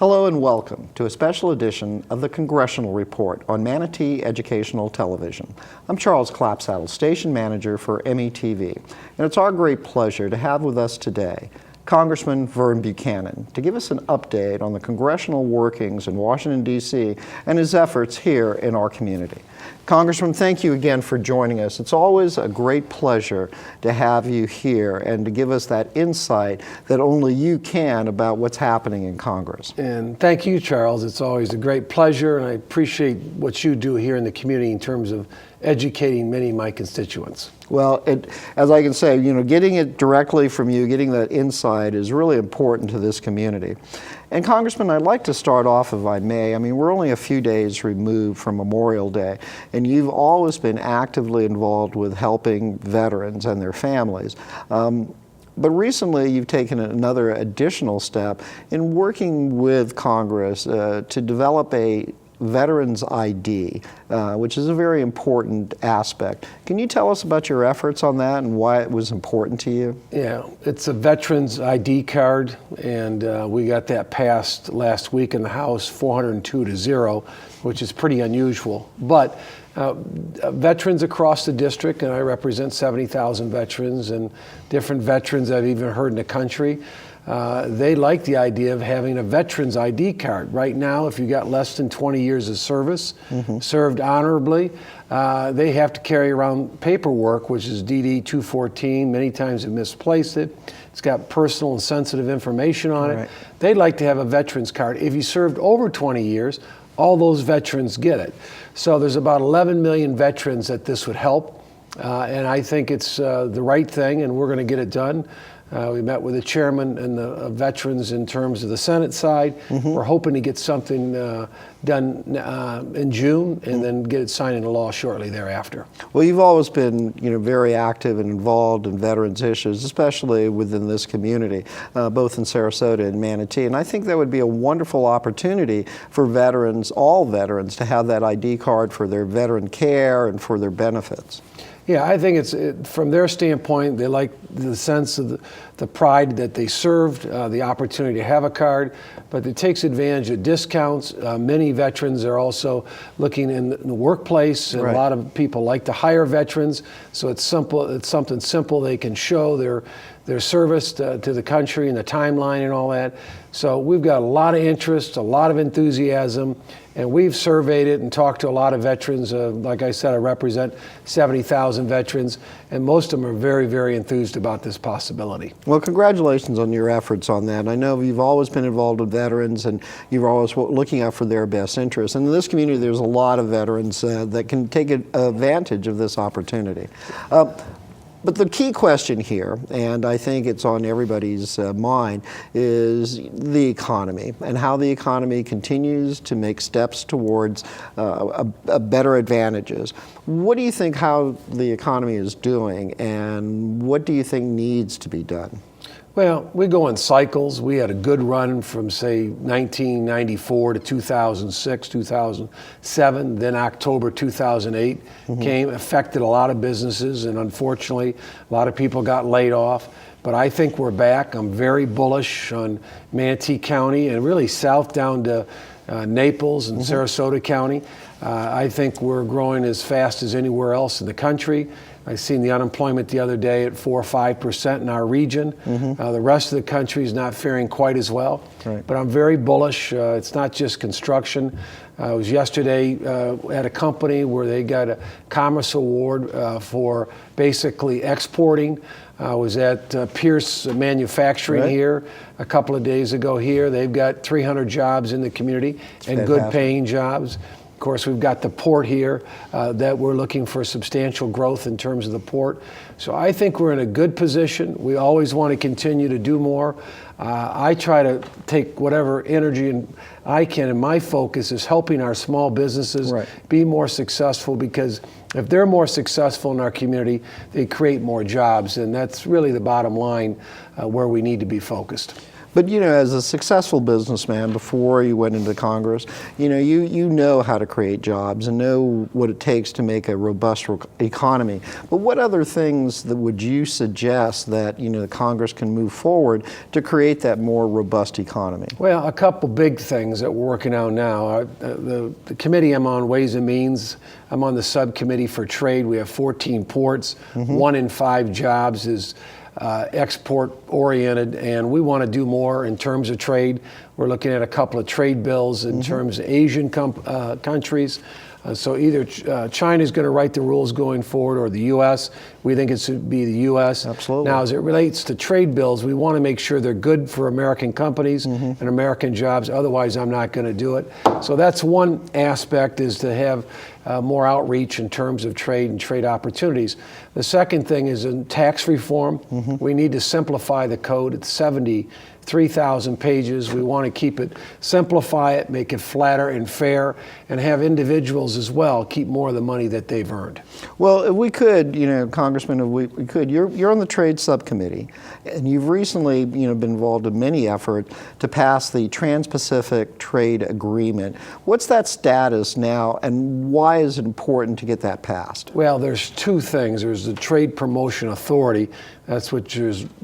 Hello and welcome to a special edition of the Congressional Report on Manatee Educational Television. I'm Charles Clapsaddle, Station Manager for METV, and it's our great pleasure to have with us today Congressman Vern Buchanan to give us an update on the congressional workings in Washington, D.C. and his efforts here in our community. Congressman, thank you again for joining us. It's always a great pleasure to have you here and to give us that insight that only you can about what's happening in Congress. And thank you, Charles. It's always a great pleasure, and I appreciate what you do here in the community in terms of educating many of my constituents. Well, as I can say, getting it directly from you, getting that insight is really important to this community. And Congressman, I'd like to start off, if I may. I mean, we're only a few days removed from Memorial Day, and you've always been actively involved with helping veterans and their families. But recently, you've taken another additional step in working with Congress to develop a Veterans ID, which is a very important aspect. Can you tell us about your efforts on that and why it was important to you? Yeah, it's a Veterans ID card, and we got that passed last week in the House, 402 to 0, which is pretty unusual. But veterans across the district, and I represent 70,000 veterans and different veterans I've even heard in the country, they like the idea of having a veteran's ID card. Right now, if you got less than 20 years of service, served honorably, they have to carry around paperwork, which is DD 214. Many times have misplaced it. It's got personal and sensitive information on it. They'd like to have a veteran's card. If you served over 20 years, all those veterans get it. So there's about 11 million veterans that this would help, and I think it's the right thing, and we're going to get it done. We met with the chairman and the veterans in terms of the Senate side. We're hoping to get something done in June and then get it signed into law shortly thereafter. Well, you've always been, very active and involved in veterans issues, especially within this community, both in Sarasota and Manatee. And I think that would be a wonderful opportunity for veterans, all veterans, to have that ID card for their veteran care and for their benefits. Yeah, I think from their standpoint, they like the sense of the pride that they served, the opportunity to have a card, but it takes advantage of discounts. Many veterans are also looking in the workplace, and a lot of people like to hire veterans, so it's simple. It's something simple they can show their service to the country and the timeline and all that. So we've got a lot of interest, a lot of enthusiasm, and we've surveyed it and talked to a lot of veterans. Like I said, I represent 70,000 veterans, and most of them are very, very enthused about this possibility. Well, congratulations on your efforts on that. I know you've always been involved with veterans, and you're always looking out for their best interests. And in this community, there's a lot of veterans that can take advantage of this opportunity. But the key question here, and I think it's on everybody's mind, is the economy and how the economy continues to make steps towards better advantages. What do you think how the economy is doing, and what do you think needs to be done? Well, we go in cycles. We had a good run from, say, 1994 to 2006, 2007. Then October 2008 came, affected a lot of businesses, and unfortunately, a lot of people got laid off. But I think we're back. I'm very bullish on Manatee County and really south down to Naples and Sarasota County. I think we're growing as fast as anywhere else in the country. I seen the unemployment the other day at 4 or 5% in our region. The rest of the country is not faring quite as well. But I'm very bullish. It's not just construction. I was yesterday at a company where they got a Commerce Award for basically exporting. I was at Pierce Manufacturing here a couple of days ago here. They've got 300 jobs in the community and good paying jobs. Of course, we've got the port here that we're looking for substantial growth in terms of the port. So I think we're in a good position. We always want to continue to do more. I try to take whatever energy I can, and my focus is helping our small businesses be more successful, because if they're more successful in our community, they create more jobs, and that's really the bottom line where we need to be focused. But as a successful businessman before you went into Congress, you know how to create jobs and know what it takes to make a robust economy. But what other things would you suggest that the Congress can move forward to create that more robust economy? Well, a couple big things that we're working on now. The committee I'm on, Ways and Means, I'm on the subcommittee for trade. We have 14 ports. 1 in 5 jobs is export-oriented, and we want to do more in terms of trade. We're looking at a couple of trade bills in terms of Asian countries. So either China's going to write the rules going forward or the U.S. We think it should be the U.S. Absolutely. Now, as it relates to trade bills, we want to make sure they're good for American companies and American jobs. Otherwise, I'm not going to do it. So that's one aspect, is to have more outreach in terms of trade and trade opportunities. The second thing is in tax reform. We need to simplify the code. It's 73,000 pages. We want to keep it, simplify it, make it flatter and fair, and have individuals as well keep more of the money that they've earned. Well, if we could, Congressman, if we could, you're on the Trade Subcommittee, and you've recently, been involved in many efforts to pass the Trans-Pacific Trade Agreement. What's that status now, and why is it important to get that passed? Well, there's two things. There's the Trade Promotion Authority. That's what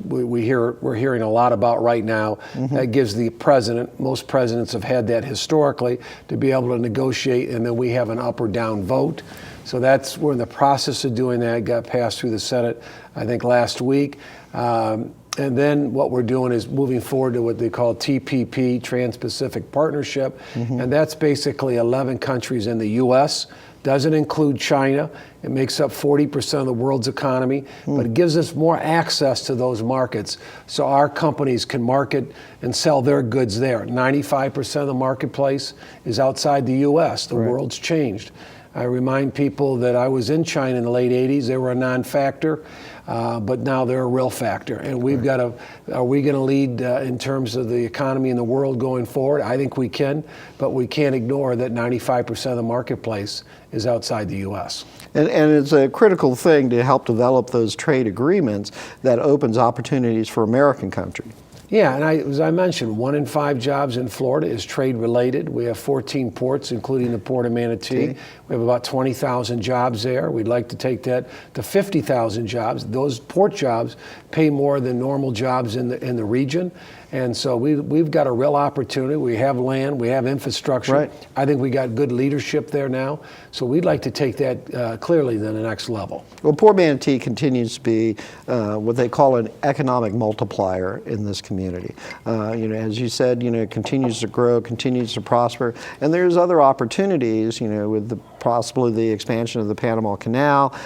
we're hearing a lot about right now. That gives the president, most presidents have had that historically, to be able to negotiate, and then we have an up or down vote. So we're in the process of doing that. It got passed through the Senate, I think, last week. And then what we're doing is moving forward to what they call TPP, Trans-Pacific Partnership. And that's basically 11 countries in the U.S., doesn't include China. It makes up 40% of the world's economy, but it gives us more access to those markets so our companies can market and sell their goods there. 95% of the marketplace is outside the U.S. The world's changed. I remind people that I was in China in the late 80s. They were a non-factor, but now they're a real factor. And we've got to, are we going to lead in terms of the economy in the world going forward? I think we can, but we can't ignore that 95% of the marketplace is outside the U.S. And it's a critical thing to help develop those trade agreements that opens opportunities for American country. Yeah, and as I mentioned, 1 in 5 jobs in Florida is trade-related. We have 14 ports, including the Port of Manatee. We have about 20,000 jobs there. We'd like to take that to 50,000 jobs. Those port jobs pay more than normal jobs in the region. And so we've got a real opportunity. We have land, we have infrastructure. Right. I think we got good leadership there now. So we'd like to take that clearly to the next level. Well, Port Manatee continues to be what they call an economic multiplier in this community. As you said, it continues to grow, continues to prosper, and there's other opportunities, with possibly the expansion of the Panama Canal,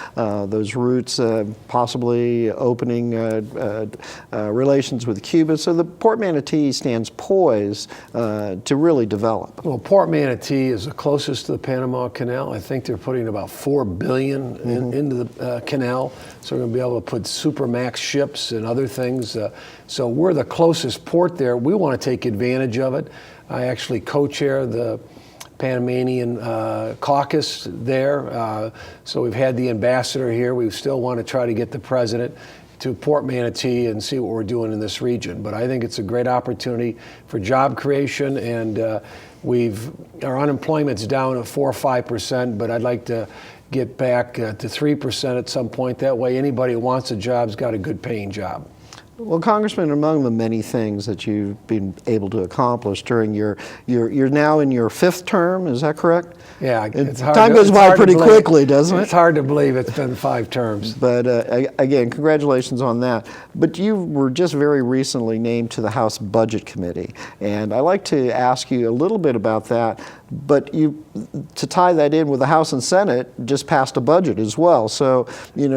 those routes possibly opening relations with Cuba. So the Port Manatee stands poised to really develop. Well, Port Manatee is the closest to the Panama Canal. I think they're putting about $4 billion into the canal. So we're going to be able to put Supermax ships and other things. So we're the closest port there. We want to take advantage of it. I actually co-chair the Panamanian caucus there. So we've had the ambassador here. We still want to try to get the president to Port Manatee and see what we're doing in this region. But I think it's a great opportunity for job creation, and our unemployment's down at 4 or 5%, but I'd like to get back to 3% at some point. That way anybody who wants a job's got a good paying job. Well, Congressman, among the many things that you've been able to accomplish during you're now in your 5th term, is that correct? Yeah, it's hard. Time goes by pretty quickly, doesn't it? It's hard to believe it's been 5 terms. But again, congratulations on that. But you were just very recently named to the House Budget Committee, and I'd like to ask you a little bit about that. But to tie that in with the House and Senate, just passed a budget as well. So,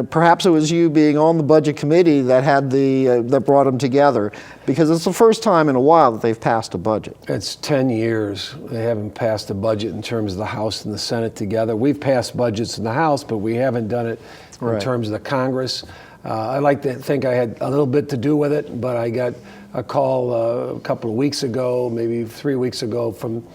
perhaps it was you being on the Budget Committee that had that brought them together, because it's the first time in a while that they've passed a budget. It's 10 years they haven't passed a budget in terms of the House and the Senate together. We've passed budgets in the House, but we haven't done it in terms of the Congress. I like to think I had a little bit to do with it, but I got a call a couple of weeks ago, maybe 3 weeks ago, from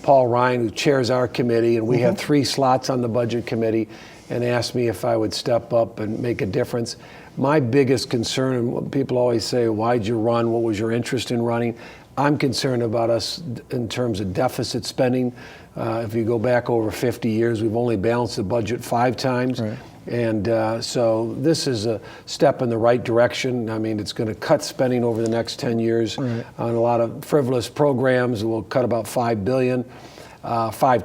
Paul Ryan, who chairs our committee, and we have 3 slots on the Budget Committee, and asked me if I would step up and make a difference. My biggest concern, and what people always say, why'd you run? What was your interest in running? I'm concerned about us in terms of deficit spending. If you go back over 50 years, we've only balanced the budget 5 times. Right. And so this is a step in the right direction. I mean, it's going to cut spending over the next 10 years on a lot of frivolous programs. We'll cut about $5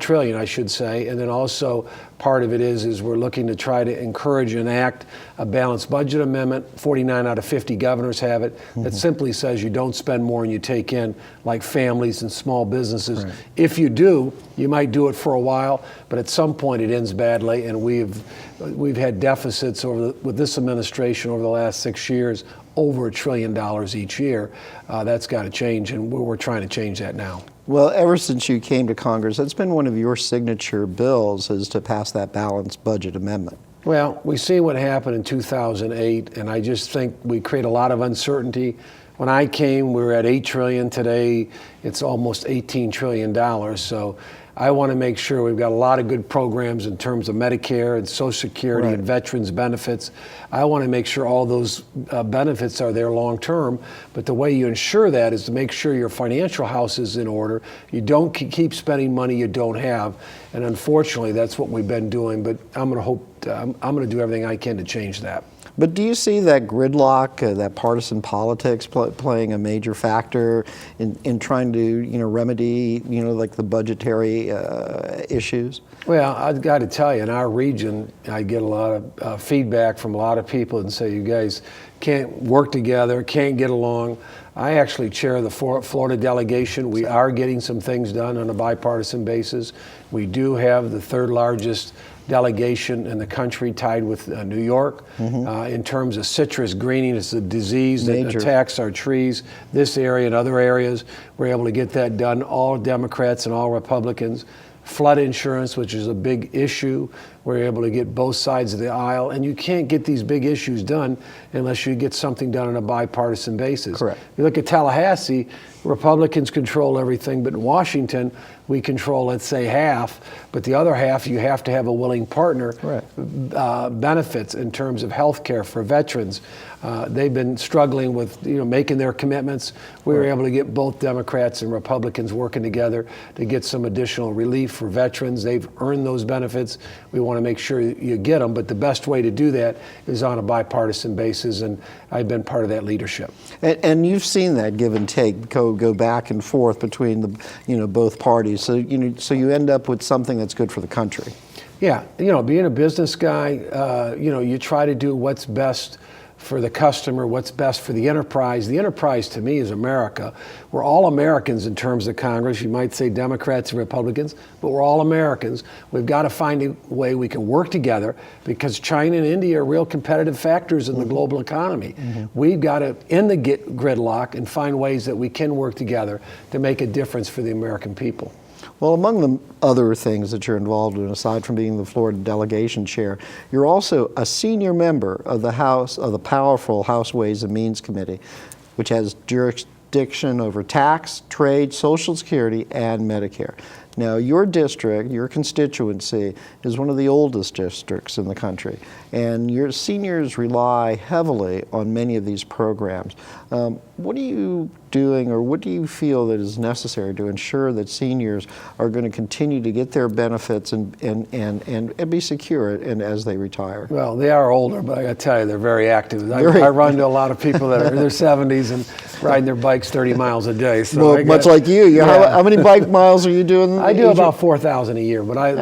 trillion, I should say. And then also part of it is we're looking to try to encourage and enact a balanced budget amendment. 49 out of 50 governors have it. That simply says you don't spend more than you take in, like families and small businesses. Right. If you do, you might do it for a while, but at some point it ends badly. And we've had deficits with this administration over the last 6 years, over $1 trillion each year. That's got to change, and we're trying to change that now. Well, ever since you came to Congress, that's been one of your signature bills, is to pass that balanced budget amendment. Well, we see what happened in 2008, and I just think we create a lot of uncertainty. When I came, we were at $8 trillion. Today, it's almost $18 trillion. So I want to make sure we've got a lot of good programs in terms of Medicare and Social Security and veterans benefits. I want to make sure all those benefits are there long term. But the way you ensure that is to make sure your financial house is in order. You don't keep spending money you don't have. And unfortunately, that's what we've been doing. But I'm going to do everything I can to change that. But do you see that gridlock, that partisan politics playing a major factor in trying to, remedy, like the budgetary issues? Well, I've got to tell you, in our region, I get a lot of feedback from a lot of people and say, you guys can't work together, can't get along. I actually chair the Florida delegation. We are getting some things done on a bipartisan basis. We do have the 3rd largest delegation in the country, tied with New York. In terms of citrus greening, it's a disease that attacks our trees. This area and other areas, we're able to get that done, all Democrats and all Republicans. Flood insurance, which is a big issue, we're able to get both sides of the aisle. And you can't get these big issues done unless you get something done on a bipartisan basis. Correct. You look at Tallahassee, Republicans control everything, but in Washington, we control, let's say, half, but the other half, you have to have a willing partner. Benefits in terms of health care for veterans. They've been struggling with making their commitments. We were able to get both Democrats and Republicans working together to get some additional relief for veterans. They've earned those benefits. We want to make sure you get them, but the best way to do that is on a bipartisan basis, and I've been part of that leadership. And you've seen that give and take go back and forth between the both parties. So so you end up with something that's good for the country. Yeah, being a business guy, you try to do what's best for the customer, what's best for the enterprise. The enterprise to me is America. We're all Americans in terms of Congress. You might say Democrats and Republicans, but we're all Americans. We've got to find a way we can work together, because China and India are real competitive factors in the global economy. We've got to end the gridlock and find ways that we can work together to make a difference for the American people. Well, among the other things that you're involved in, aside from being the Florida delegation chair, you're also a senior member of the powerful House Ways and Means Committee, which has jurisdiction over tax, trade, Social Security, and Medicare. Now, your district, your constituency, is one of the oldest districts in the country, and your seniors rely heavily on many of these programs. What are you doing, or what do you feel that is necessary to ensure that seniors are going to continue to get their benefits and be secure as they retire? Well, they are older, but I got to tell you, they're very active. I run to a lot of people that are in their 70s and riding their bikes 30 miles a day. So well, much like you. How many bike miles are you doing? I do about 4,000 a year, but I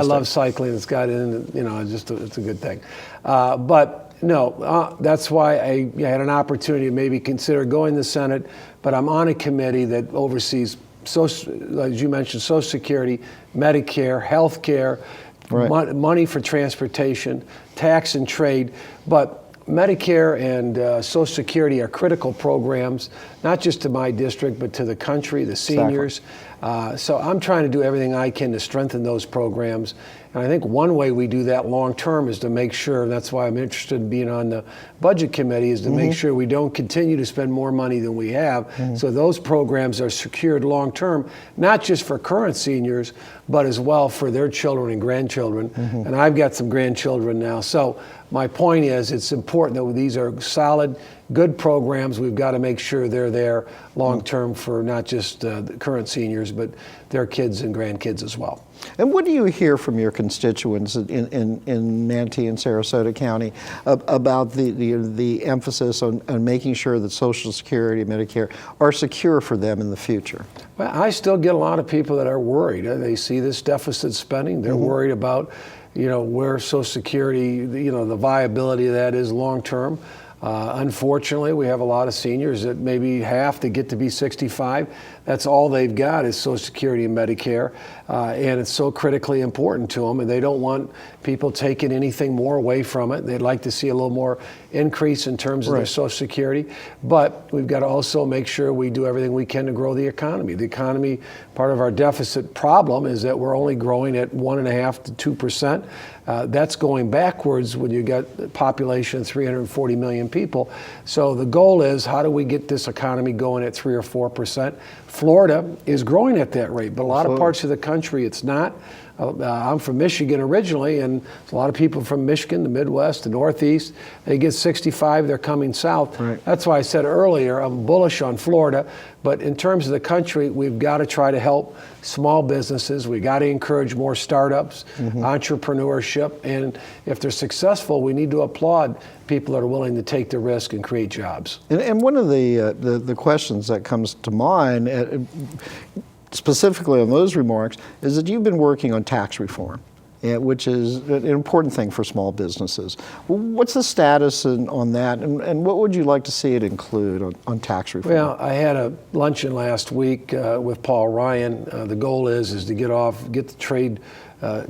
love cycling. It's got in, it's a good thing. That's why I had an opportunity to maybe consider going to the Senate, but I'm on a committee that oversees, as you mentioned, Social Security, Medicare, health care, money for transportation, tax and trade. But Medicare and Social Security are critical programs not just to my district, but to the country, the seniors. So I'm trying to do everything I can to strengthen those programs. And I think one way we do that long term is to make sure, and that's why I'm interested in being on the budget committee, is to make sure we don't continue to spend more money than we have. So those programs are secured long term, not just for current seniors, but as well for their children and grandchildren. And I've got some grandchildren now. So my point is, it's important that these are solid, good programs. We've got to make sure they're there long term for not just the current seniors, but their kids and grandkids as well. And what do you hear from your constituents in Manatee and Sarasota County about the emphasis on making sure that Social Security and Medicare are secure for them in the future? Well, I still get a lot of people that are worried. They see this deficit spending. They're worried about, where Social Security, the viability of that is long term. Unfortunately, we have a lot of seniors that maybe half to get to be 65. That's all they've got is Social Security and Medicare, and it's so critically important to them, and they don't want people taking anything more away from it. They'd like to see a little more increase in terms of their Social Security, but we've got to also make sure we do everything we can to grow the economy. The economy, part of our deficit problem is that we're only growing at 1.5% to 2%. That's going backwards when you got a population of 340 million people. So the goal is, how do we get this economy going at 3 or 4%? Florida is growing at that rate, but a lot of parts of the country it's not. I'm from Michigan originally, and a lot of people from Michigan, the Midwest, the Northeast, they get 65, they're coming south. Right. That's why I said earlier, I'm bullish on Florida, but in terms of the country, we've got to try to help small businesses. We've got to encourage more startups, entrepreneurship, and if they're successful, we need to applaud people that are willing to take the risk and create jobs. And one of the questions that comes to mind, specifically on those remarks, is that you've been working on tax reform, which is an important thing for small businesses. What's the status on that, and what would you like to see it include on tax reform? Well, I had a luncheon last week with Paul Ryan. The goal is to get the trade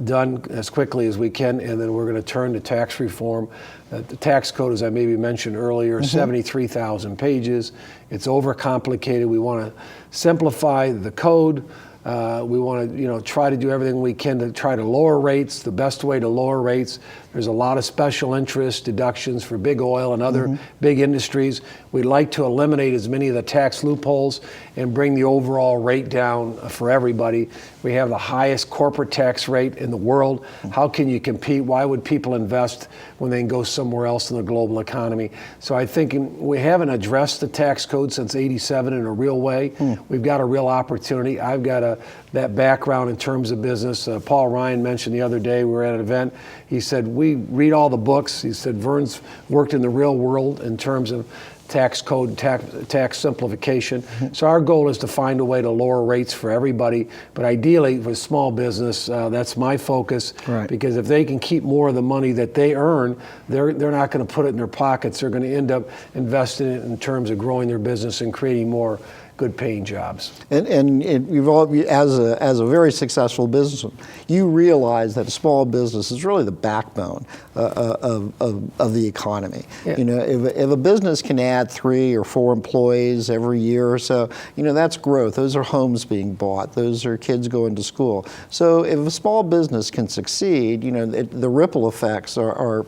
done as quickly as we can, and then we're going to turn to tax reform. The tax code, as I maybe mentioned earlier, 73,000 pages. It's overcomplicated. We want to simplify the code. We want to, try to do everything we can to try to lower rates. The best way to lower rates, there's a lot of special interest deductions for big oil and other big industries. We'd like to eliminate as many of the tax loopholes and bring the overall rate down for everybody. We have the highest corporate tax rate in the world. How can you compete? Why would people invest when they can go somewhere else in the global economy? So I think we haven't addressed the tax code since '87 in a real way. We've got a real opportunity. I've got that background in terms of business. Paul Ryan mentioned the other day, we were at an event, he said, we read all the books. He said, Vern's worked in the real world in terms of tax code, tax simplification. So our goal is to find a way to lower rates for everybody, but ideally with small business, that's my focus, because if they can keep more of the money that they earn, they're not going to put it in their pockets. They're going to end up investing it in terms of growing their business and creating more good-paying jobs. And you've all, as a very successful businessman, you realize that a small business is really the backbone of the economy. If a business can add 3 or 4 employees every year or so, that's growth. Those are homes being bought. Those are kids going to school. So if a small business can succeed, the ripple effects are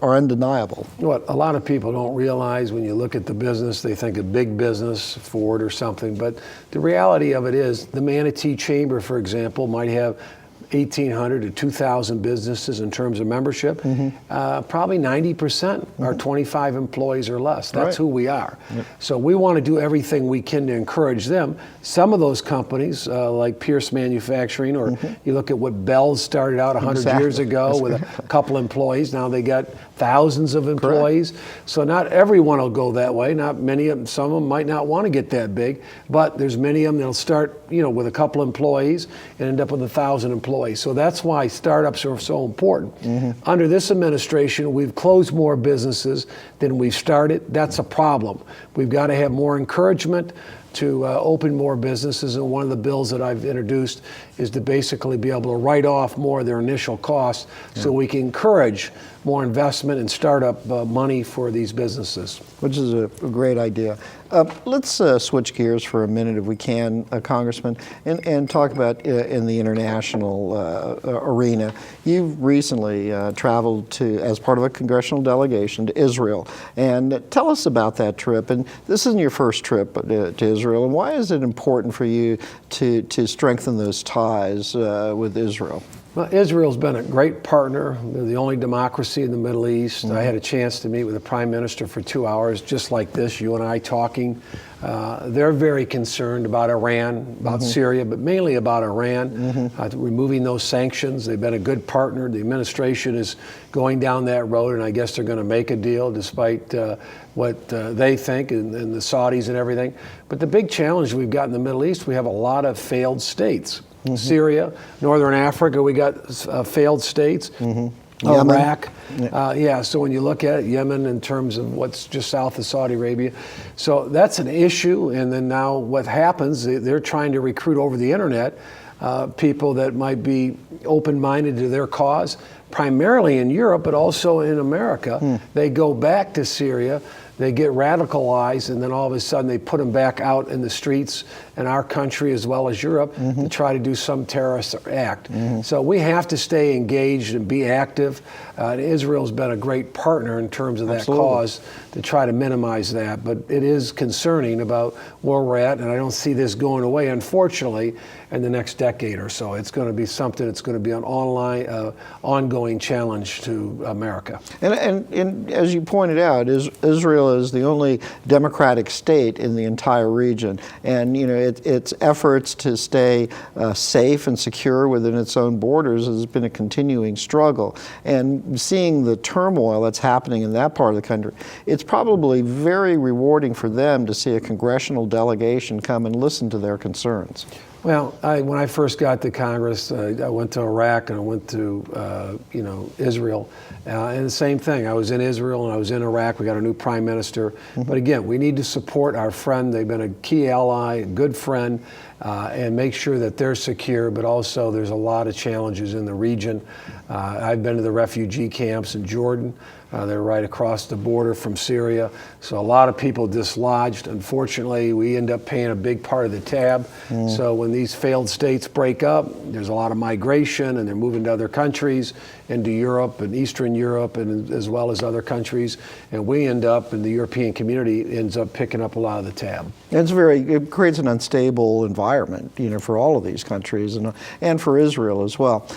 undeniable. What a lot of people don't realize when you look at the business, they think of big business, Ford or something. But the reality of it is the Manatee Chamber, for example, might have 1,800 to 2,000 businesses in terms of membership. Probably 90% are 25 employees or less. That's who we are. So we want to do everything we can to encourage them. Some of those companies, like Pierce Manufacturing, or you look at what Bell started out 100 years ago with a couple employees. Now they got thousands of employees. So not everyone will go that way. Not many of them. Some of them might not want to get that big, but there's many of them that'll start, with a couple employees and end up with 1,000 employees. So that's why startups are so important. Under this administration, we've closed more businesses than we've started. That's a problem. We've got to have more encouragement to open more businesses, and one of the bills that I've introduced is to basically be able to write off more of their initial costs so we can encourage more investment and startup money for these businesses. Which is a great idea. Let's switch gears for a minute, if we can, Congressman, and talk about in the international arena. You've recently traveled as part of a congressional delegation to Israel. And tell us about that trip. And this isn't your first trip to Israel. And why is it important for you to strengthen those ties with Israel? Well, Israel's been a great partner. They're the only democracy in the Middle East. I had a chance to meet with the Prime Minister for 2 hours, just like this, you and I talking. They're very concerned about Iran, about Syria, but mainly about Iran, removing those sanctions. They've been a good partner. The administration is going down that road, and I guess they're going to make a deal despite what they think and the Saudis and everything. But the big challenge we've got in the Middle East, we have a lot of failed states. Syria, Northern Africa, we got failed states. Iraq, so when you look at it, Yemen in terms of what's just south of Saudi Arabia. So that's an issue, and then now what happens, they're trying to recruit over the internet people that might be open-minded to their cause, primarily in Europe, but also in America. They go back to Syria, they get radicalized, and then all of a sudden they put them back out in the streets in our country as well as Europe to try to do some terrorist act. So we have to stay engaged and be active. Israel's been a great partner in terms of that cause to try to minimize that. But it is concerning about where we're at, and I don't see this going away, unfortunately, in the next decade or so. It's going to be something that's going to be an ongoing challenge to America. And as you pointed out, Israel is the only democratic state in the entire region. And its efforts to stay safe and secure within its own borders has been a continuing struggle. And seeing the turmoil that's happening in that part of the country, it's probably very rewarding for them to see a congressional delegation come and listen to their concerns. Well, when I first got to Congress, I went to Iraq and I went to Israel, and the same thing. I was in Israel and I was in Iraq. We got a new prime minister, but again, we need to support our friend. They've been a key ally, a good friend, and make sure that they're secure. But also, there's a lot of challenges in the region. I've been to the refugee camps in Jordan. They're right across the border from Syria. So a lot of people dislodged. Unfortunately, we end up paying a big part of the tab. So when these failed states break up, there's a lot of migration and they're moving to other countries, into Europe and Eastern Europe, and as well as other countries. And we end up, and the European community ends up picking up a lot of the tab. It creates an unstable environment, for all of these countries and for Israel as well.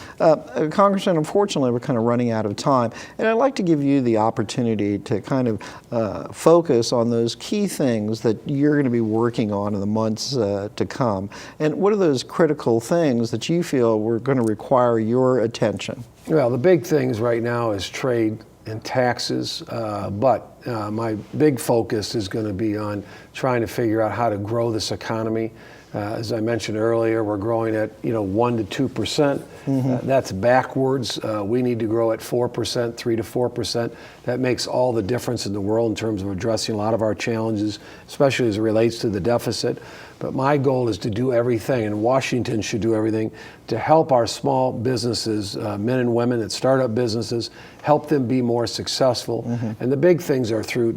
Congressman, unfortunately, we're kind of running out of time. And I'd like to give you the opportunity to kind of focus on those key things that you're going to be working on in the months to come. And what are those critical things that you feel were going to require your attention? Well, the big things right now is trade and taxes, but my big focus is going to be on trying to figure out how to grow this economy. As I mentioned earlier, we're growing at 1 to 2%. That's backwards. We need to grow at 4%, 3 to 4%. That makes all the difference in the world in terms of addressing a lot of our challenges, especially as it relates to the deficit. But my goal is to do everything, and Washington should do everything, to help our small businesses, men and women that start up businesses, help them be more successful. And the big things are through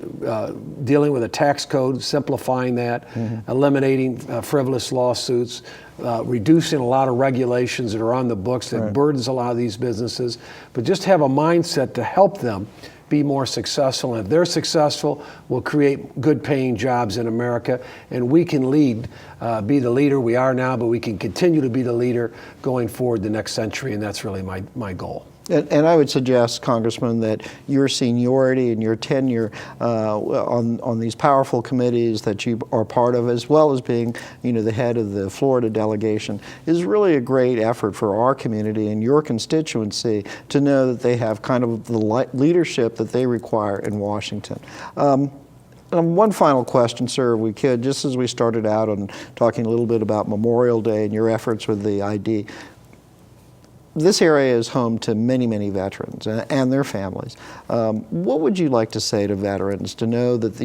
dealing with a tax code, simplifying that, eliminating frivolous lawsuits, reducing a lot of regulations that are on the books that burdens a lot of these businesses, but just have a mindset to help them be more successful. And if they're successful, we'll create good paying jobs in America, and we can be the leader we are now, but we can continue to be the leader going forward the next century, and that's really my goal. And I would suggest, Congressman, that your seniority and your tenure on these powerful committees that you are part of, as well as being, the head of the Florida delegation, is really a great effort for our community and your constituency to know that they have kind of the leadership that they require in Washington. One final question, sir, if we could, just as we started out on talking a little bit about Memorial Day and your efforts with the ID. This area is home to many, many veterans and their families. What would you like to say to veterans to know that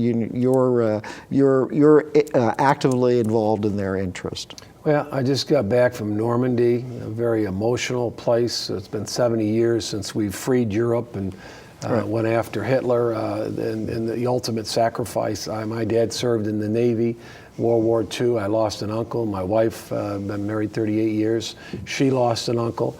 you're actively involved in their interest? Well, I just got back from Normandy, a very emotional place. It's been 70 years since we've freed Europe, and went after Hitler and the ultimate sacrifice. My dad served in the Navy, World War II. I lost an uncle. My wife, been married 38 years. She lost an uncle.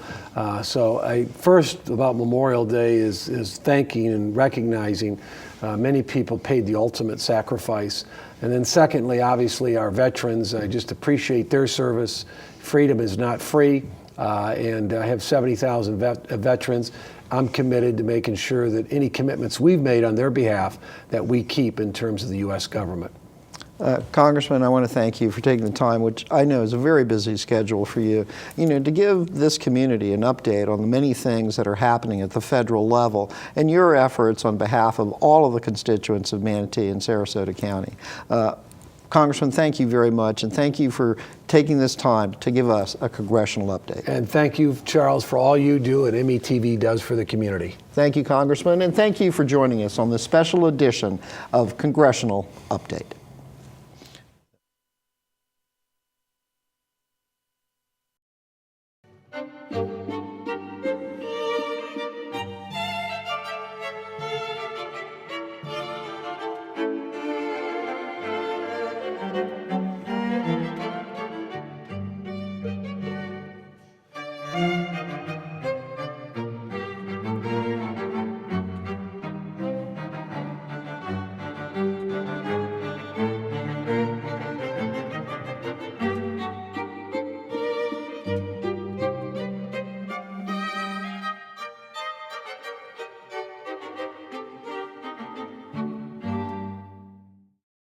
So first about Memorial Day is thanking and recognizing many people paid the ultimate sacrifice. And then secondly, obviously, our veterans. I just appreciate their service. Freedom is not free, and I have 70,000 veterans. I'm committed to making sure that any commitments we've made on their behalf that we keep in terms of the U.S. government. Congressman, I want to thank you for taking the time, which I know is a very busy schedule for you, to give this community an update on the many things that are happening at the federal level and your efforts on behalf of all of the constituents of Manatee and Sarasota County. Congressman, thank you very much, and thank you for taking this time to give us a congressional update. And thank you, Charles, for all you do and METV does for the community. Thank you, Congressman, and thank you for joining us on this special edition of Congressional Update.